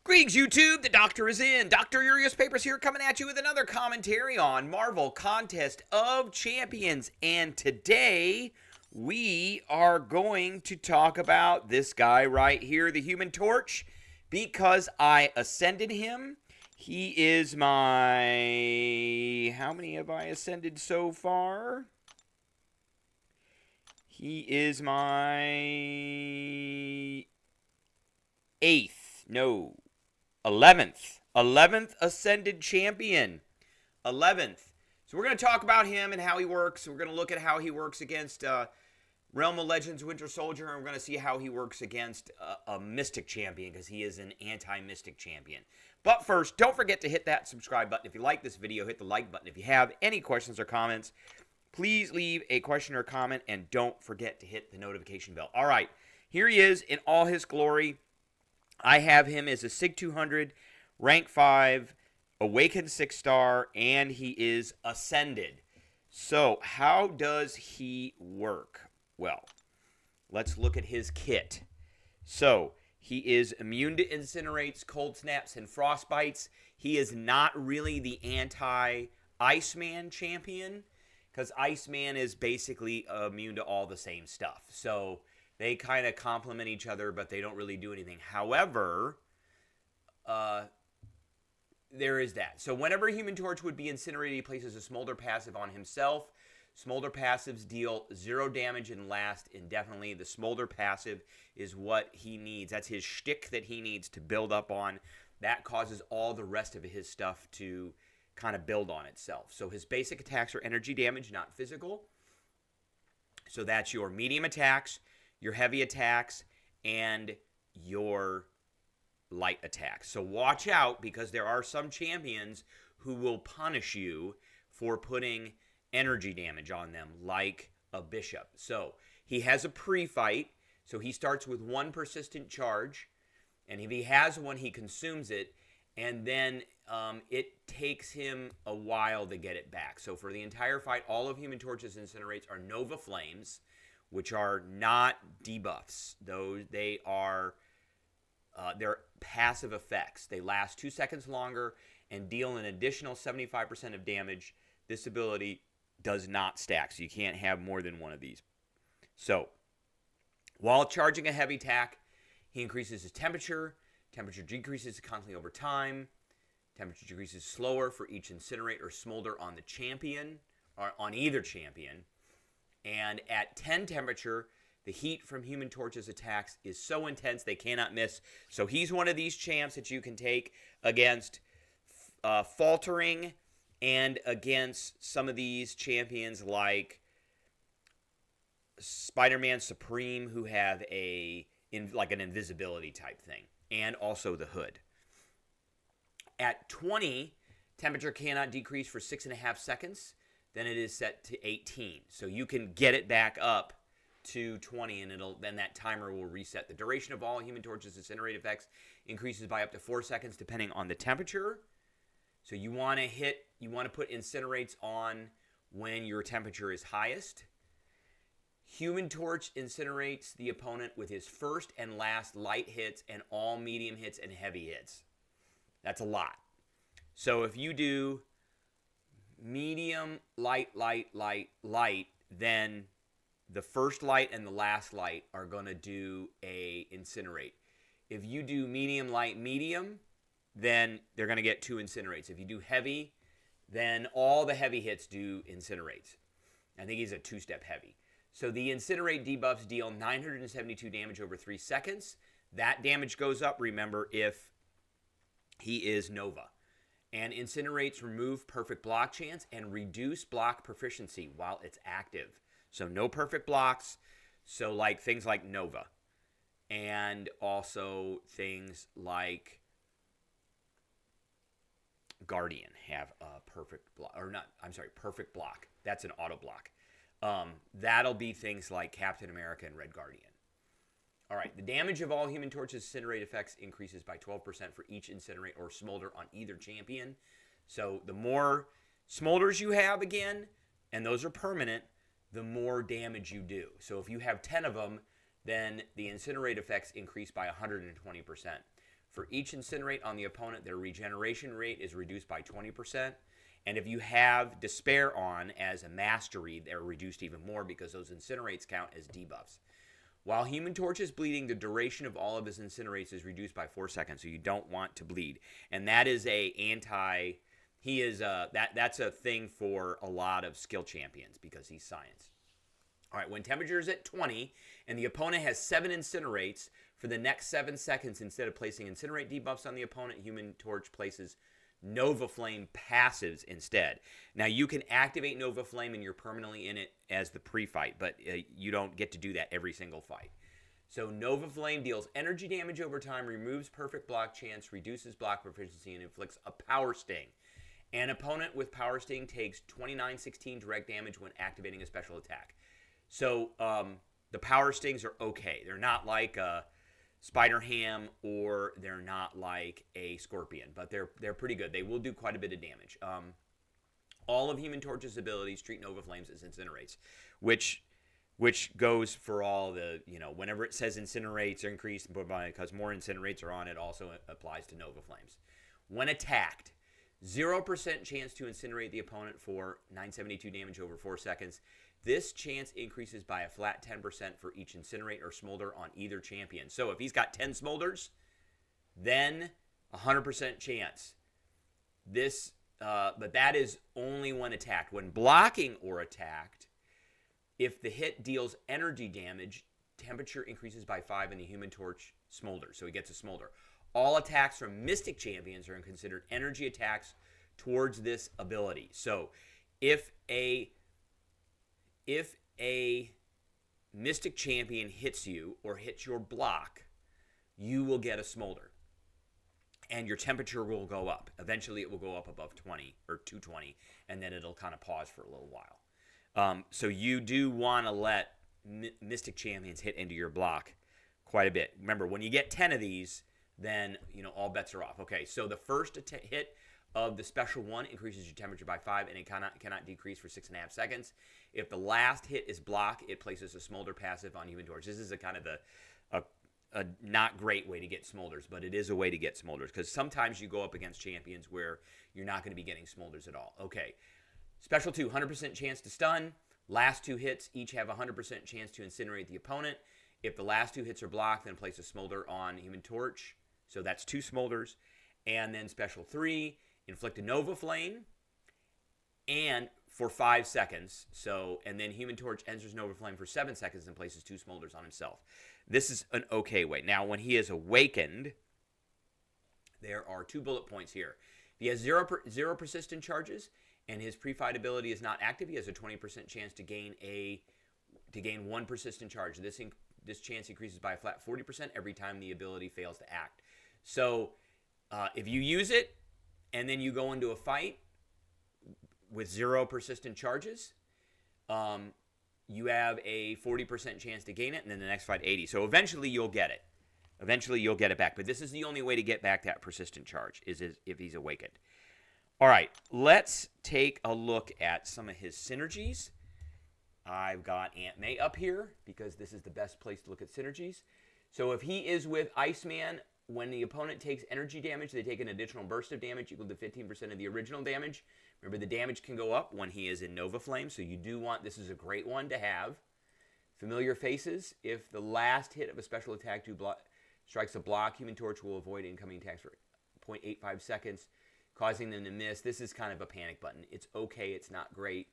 Greetings, YouTube. The Doctor is in. Dr. Urias Papers here, coming at you with another commentary on Marvel Contest of Champions. And today, we are going to talk about this guy right here, the Human Torch, because I ascended him. He is my... How many have I ascended so far? He is my... 11th Ascended Champion. 11th. So we're going to talk about him and how he works. We're going to look at how he works against Realm of Legends Winter Soldier, and we're going to see how he works against a Mystic Champion, because he is an anti-Mystic Champion. But first, don't forget to hit that subscribe button. If you like this video, hit the like button. If you have any questions or comments, please leave a question or comment, and don't forget to hit the notification bell. All right, here he is in all his glory. I have him as a SIG 200, rank 5, awakened 6-star, and he is ascended. So, how does he work? Well, let's look at his kit. So, he is immune to incinerates, cold snaps, and frostbites. He is not really the anti-Iceman champion, because Iceman is basically immune to all the same stuff. So, they kind of complement each other, but they don't really do anything. However, there is that. So whenever Human Torch would be incinerated, he places a Smolder passive on himself. Smolder passives deal 0 damage and last indefinitely. The Smolder passive is what he needs. That's his shtick that he needs to build up on. That causes all the rest of his stuff to kind of build on itself. So his basic attacks are energy damage, not physical. So that's your medium attacks, your heavy attacks, and your light attacks. So watch out, because there are some champions who will punish you for putting energy damage on them, like a bishop. So he has a pre-fight, so he starts with 1 persistent charge, and if he has one, he consumes it, and then it takes him a while to get it back. So for the entire fight, all of Human Torch's incinerates are Nova Flames, which are not debuffs. Those they are they're passive effects. They last 2 seconds longer and deal an additional 75% of damage. This ability does not stack, so you can't have more than one of these. So, while charging a heavy attack, he increases his temperature. Temperature decreases constantly over time. Temperature decreases slower for each incinerate or smolder on the champion, or on either champion. And at 10 temperature, the heat from Human Torch's attacks is so intense they cannot miss. So he's one of these champs that you can take against faltering, and against some of these champions like Spider-Man Supreme, who have like an invisibility type thing, and also the Hood. At 20, temperature cannot decrease for 6.5 seconds. Then it is set to 18. So you can get it back up to 20, and then that timer will reset. The duration of all Human Torch's incinerate effects increases by up to 4 seconds depending on the temperature. So you want to put incinerates on when your temperature is highest. Human Torch incinerates the opponent with his first and last light hits and all medium hits and heavy hits. That's a lot. So if you do medium, light, then the first light and the last light are going to do a incinerate. If you do medium, light, medium, then they're going to get 2 incinerates. If you do heavy, then all the heavy hits do incinerates. I think he's a 2-step heavy. So the incinerate debuffs deal 972 damage over 3 seconds. That damage goes up, remember, if he is Nova. And incinerates remove perfect block chance and reduce block proficiency while it's active. So no perfect blocks. So like things like Nova. And also things like Guardian have a perfect block. Or not, I'm sorry, perfect block. That's an auto block. That'll be things like Captain America and Red Guardian. All right, the damage of all Human Torch's incinerate effects increases by 12% for each incinerate or smolder on either champion. So the more smolders you have again, and those are permanent, the more damage you do. So if you have 10 of them, then the incinerate effects increase by 120%. For each incinerate on the opponent, their regeneration rate is reduced by 20%. And if you have Despair on as a mastery, they're reduced even more because those incinerates count as debuffs. While Human Torch is bleeding, the duration of all of his incinerates is reduced by 4 seconds, so you don't want to bleed. And that is that's a thing for a lot of skill champions because he's science. All right, when temperature is at 20 and the opponent has 7 incinerates, for the next 7 seconds, instead of placing incinerate debuffs on the opponent, Human Torch places Nova Flame passives instead. Now, you can activate Nova Flame and you're permanently in it as the pre-fight, but you don't get to do that every single fight. So Nova Flame deals energy damage over time, removes perfect block chance, reduces block proficiency, and inflicts a Power Sting. An opponent with Power Sting takes 29/16 direct damage when activating a special attack. So the Power Stings are okay. They're not like a Spider Ham or they're not like a Scorpion, but they're pretty good. They will do quite a bit of damage. All of Human Torch's abilities treat Nova Flames as incinerates, which goes for all the, whenever it says incinerates are increased because more incinerates are on, it also applies to Nova Flames. When attacked, 0% chance to incinerate the opponent for 972 damage over 4 seconds. This chance increases by a flat 10% for each incinerate or smolder on either champion. So if he's got 10 smolders, then 100% chance. But that is only when attacked. When blocking or attacked, if the hit deals energy damage, temperature increases by 5 and the Human Torch smolders. So he gets a smolder. All attacks from Mystic champions are considered energy attacks towards this ability. So if a Mystic champion hits you or hits your block, you will get a smolder. And your temperature will go up. Eventually it will go up above 20 or 220, and then it'll kind of pause for a little while. So you do want to let Mystic champions hit into your block quite a bit. Remember, when you get 10 of these, then all bets are off. Okay, so the first hit of the special one increases your temperature by 5, and it cannot decrease for 6.5 seconds. If the last hit is block, it places a smolder passive on Human Torch. This is a kind of a not great way to get smolders, but it is a way to get smolders because sometimes you go up against champions where you're not going to be getting smolders at all. Okay, special 2, 100% chance to stun. Last 2 hits each have a 100% chance to incinerate the opponent. If the last 2 hits are blocked, then place a smolder on Human Torch. So that's 2 smolders. And then special 3, inflict a Nova Flame and for 5 seconds. And then Human Torch enters Nova Flame for 7 seconds and places 2 smolders on himself. This is an okay way. Now, when he is awakened, there are 2 bullet points here. If he has 0 persistent charges and his pre-fight ability is not active, he has a 20% chance to gain 1 persistent charge. This chance increases by a flat 40% every time the ability fails to act. So if you use it and then you go into a fight with 0 persistent charges, you have a 40% chance to gain it, and then the next fight 80. So eventually you'll get it. Eventually you'll get it back. But this is the only way to get back that persistent charge is if he's awakened. All right, let's take a look at some of his synergies. I've got Aunt May up here because this is the best place to look at synergies. So if he is with Iceman, when the opponent takes energy damage, they take an additional burst of damage equal to 15% of the original damage. Remember, the damage can go up when he is in Nova Flame, so you do want, this is a great one to have. Familiar Faces, if the last hit of a special attack strikes a block, Human Torch will avoid incoming attacks for 0.85 seconds, causing them to miss. This is kind of a panic button. It's okay, it's not great.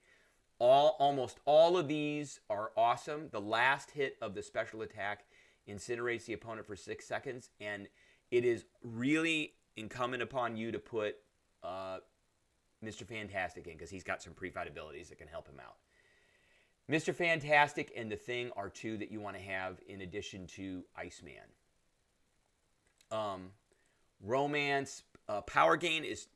Almost all of these are awesome. The last hit of the special attack incinerates the opponent for 6 seconds, and it is really incumbent upon you to put Mr. Fantastic in because he's got some pre-fight abilities that can help him out. Mr. Fantastic and the Thing are 2 that you want to have in addition to Iceman. Romance, power gain is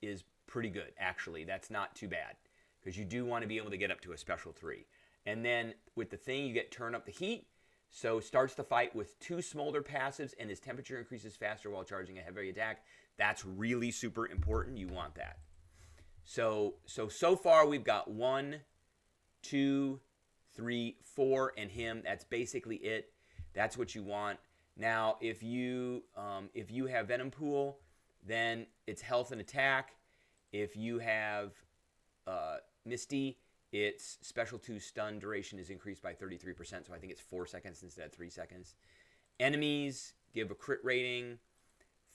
pretty good, actually. That's not too bad because you do want to be able to get up to a special 3. And then with the Thing, you get Turn Up the Heat. So starts the fight with 2 smolder passives and his temperature increases faster while charging a heavy attack. That's really super important. You want that. So far we've got 1, 2, 3, 4, and him. That's basically it. That's what you want. Now, if you have Venom Pool, then it's health and attack. If you have Misty, its special 2 stun duration is increased by 33%, so I think it's 4 seconds instead of 3 seconds. Enemies give a crit rating.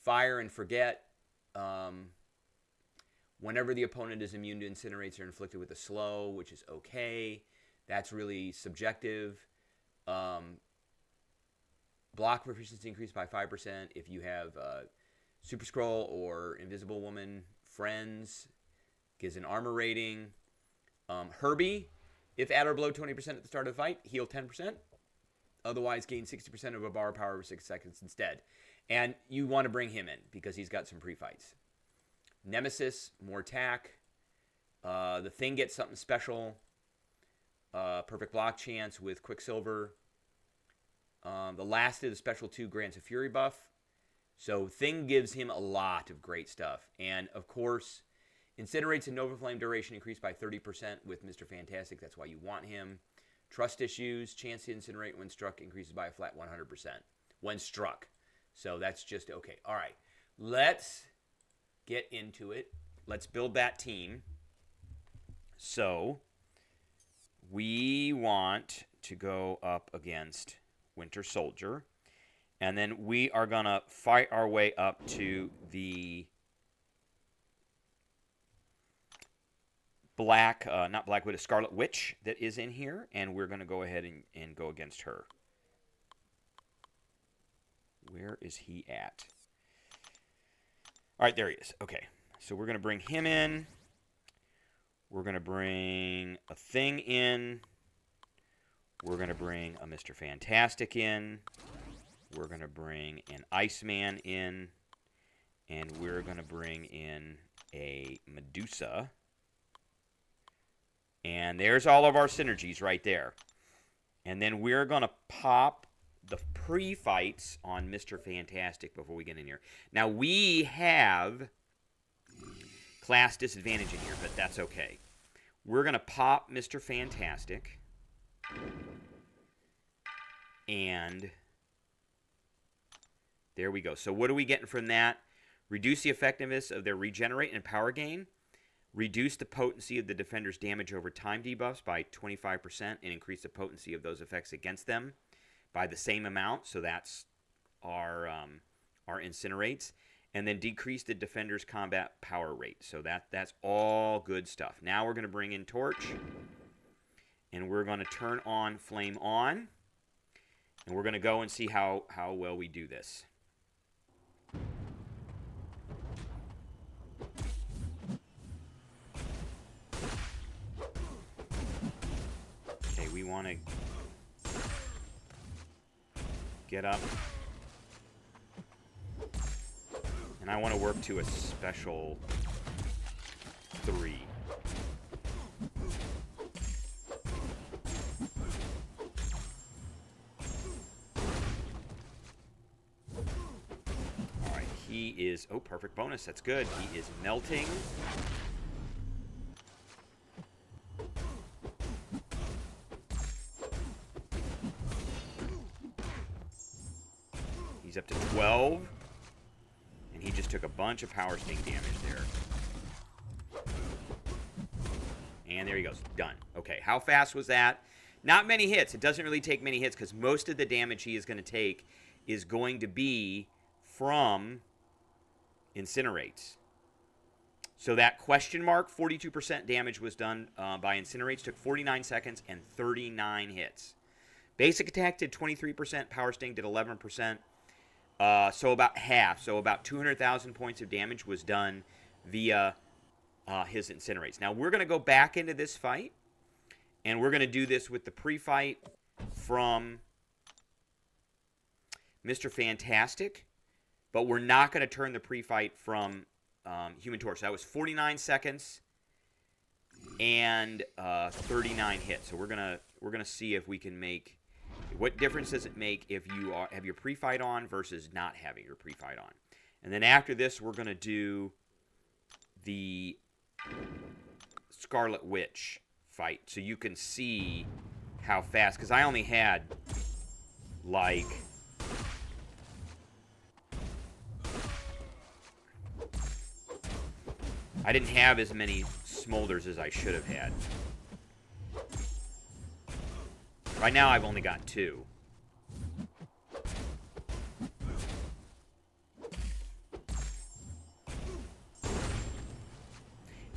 Fire and Forget. Whenever the opponent is immune to incinerates, they're inflicted with a slow, which is okay. That's really subjective. Block proficiency increased by 5% if you have Super Scroll or Invisible Woman friends. Gives an armor rating. Herbie, if at or below 20% at the start of the fight, heal 10%. Otherwise, gain 60% of a bar power over 6 seconds instead. And you want to bring him in because he's got some pre-fights. Nemesis, more attack. The Thing gets something special. Perfect block chance with Quicksilver. The last of the special 2 grants a Fury buff. So Thing gives him a lot of great stuff. And, of course, Incinerates and Nova Flame duration increased by 30% with Mr. Fantastic. That's why you want him. Trust issues. Chance to incinerate when struck increases by a flat 100%. When struck. So that's just okay. All right. Let's get into it. Let's build that team. So we want to go up against Winter Soldier. And then we are going to fight our way up to the not Black Widow, Scarlet Witch that is in here. And we're going to go ahead and go against her. Where is he at? All right, there he is. Okay, so we're going to bring him in. We're going to bring a Thing in. We're going to bring a Mr. Fantastic in. We're going to bring an Iceman in. And we're going to bring in a Medusa. And there's all of our synergies right there. And then we're going to pop the pre-fights on Mr. Fantastic before we get in here. Now, we have class disadvantage in here, but that's okay. We're going to pop Mr. Fantastic. And there we go. So what are we getting from that? Reduce the effectiveness of their regenerate and power gain. Reduce the potency of the defender's damage over time debuffs by 25% and increase the potency of those effects against them by the same amount. So that's our incinerates. And then decrease the defender's combat power rate. So that's all good stuff. Now we're going to bring in Torch. And we're going to turn on Flame on. And we're going to go and see how well we do this. Okay, we want to get up. And I want to work to a special 3. All right, he is... Oh, perfect bonus. That's good. He is melting. He's up to 12. And he just took a bunch of power sting damage there. And there he goes. Done. Okay, how fast was that? Not many hits. It doesn't really take many hits because most of the damage he is going to take is going to be from incinerates. So that question mark, 42% damage was done by incinerates. Took 49 seconds and 39 hits. Basic attack did 23%. Power sting did 11%. So about half, so about 200,000 points of damage was done via his incinerates. Now, we're going to go back into this fight, and we're going to do this with the pre-fight from Mr. Fantastic, but we're not going to turn the pre-fight from Human Torch. So that was 49 seconds and 39 hits. So we're gonna see if we can make... What difference does it make if you have your pre-fight on versus not having your pre-fight on? And then after this, we're going to do the Scarlet Witch fight. So you can see how fast... Because I only had, like, I didn't have as many smolders as I should have had. Right now, I've only got 2.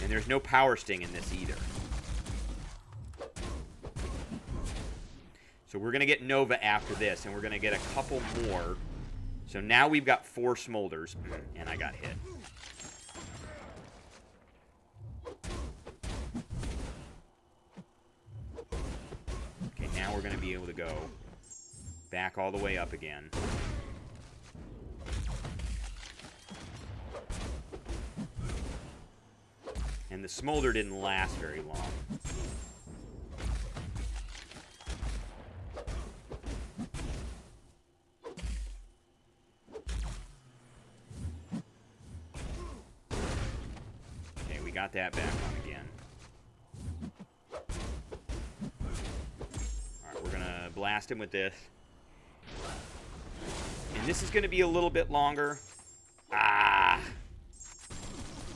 And there's no power sting in this either. So we're going to get Nova after this, and we're going to get a couple more. So now we've got 4 smolders, and I got hit. Okay, now we're going to be able to go back all the way up again. And the smolder didn't last very long. Okay, we got that back on again. Alright, we're gonna blast him with this. And this is gonna be a little bit longer. Ah!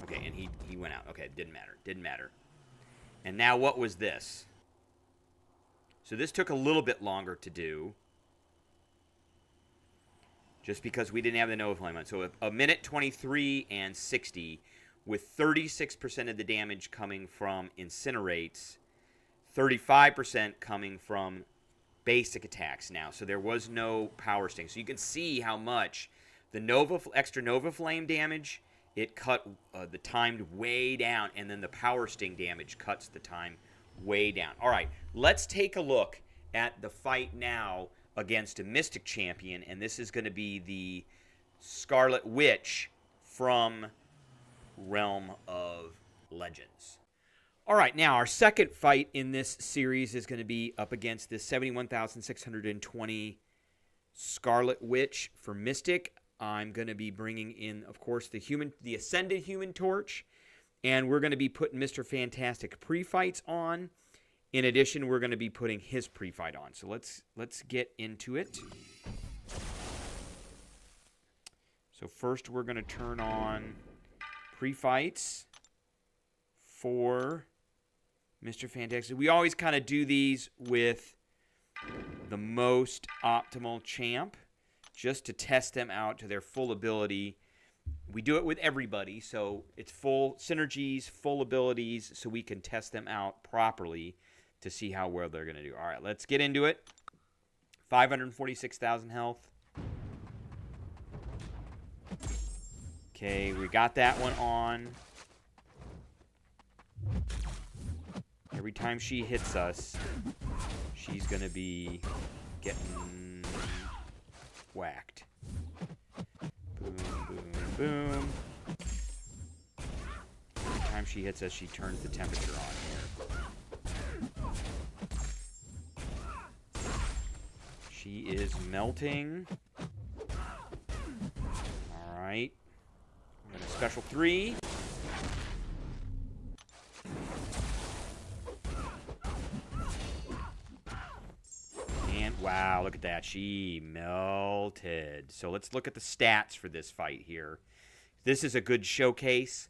Okay, and he went out. Okay, didn't matter. Didn't matter. And now what was this? So this took a little bit longer to do. Just because we didn't have the Nova Flame on. So a minute 23 and 60 with 36% of the damage coming from Incinerates. 35% coming from basic attacks now. So there was no Power Sting. So you can see how much the extra Nova Flame damage... It cut the time way down, and then the Power Sting damage cuts the time way down. All right, let's take a look at the fight now against a Mystic champion, and this is going to be the Scarlet Witch from Realm of Legends. All right, now our second fight in this series is going to be up against this 71,620 Scarlet Witch for Mystic. I'm going to be bringing in, of course, the Ascended Human Torch, and we're going to be putting Mr. Fantastic pre-fights on. In addition, we're going to be putting his pre-fight on. So let's get into it. So first, we're going to turn on pre-fights for Mr. Fantastic. We always kind of do these with the most optimal champ, just to test them out to their full ability. We do it with everybody, so it's full synergies, full abilities, so we can test them out properly to see how well they're going to do. All right, let's get into it. 546,000 health. Okay, we got that one on. Every time she hits us, she's going to be getting... whacked. Boom, boom, boom. Every time she hits us, she turns the temperature on here. She is melting. Alright. I'm going to special 3. Wow, look at that. She melted. So let's look at the stats for this fight here. This is a good showcase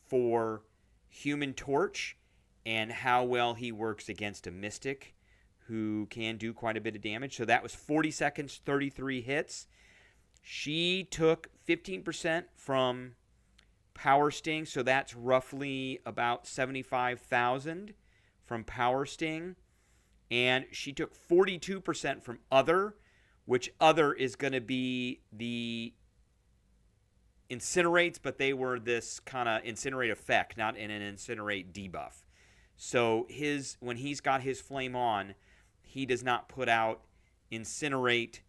for Human Torch and how well he works against a Mystic who can do quite a bit of damage. So that was 40 seconds, 33 hits. She took 15% from Power Sting, so that's roughly about 75,000 from Power Sting. And she took 42% from Other, which Other is going to be the Incinerates, but they were this kind of Incinerate effect, not in an Incinerate debuff. So when he's got his flame on, he does not put out Incinerate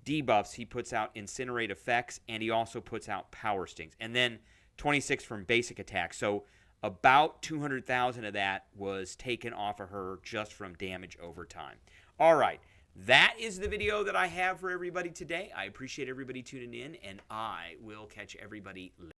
debuffs. He puts out Incinerate effects, and he also puts out Power Stings. And then 26 from basic attack. So about 200,000 of that was taken off of her just from damage over time. All right, that is the video that I have for everybody today. I appreciate everybody tuning in, and I will catch everybody later.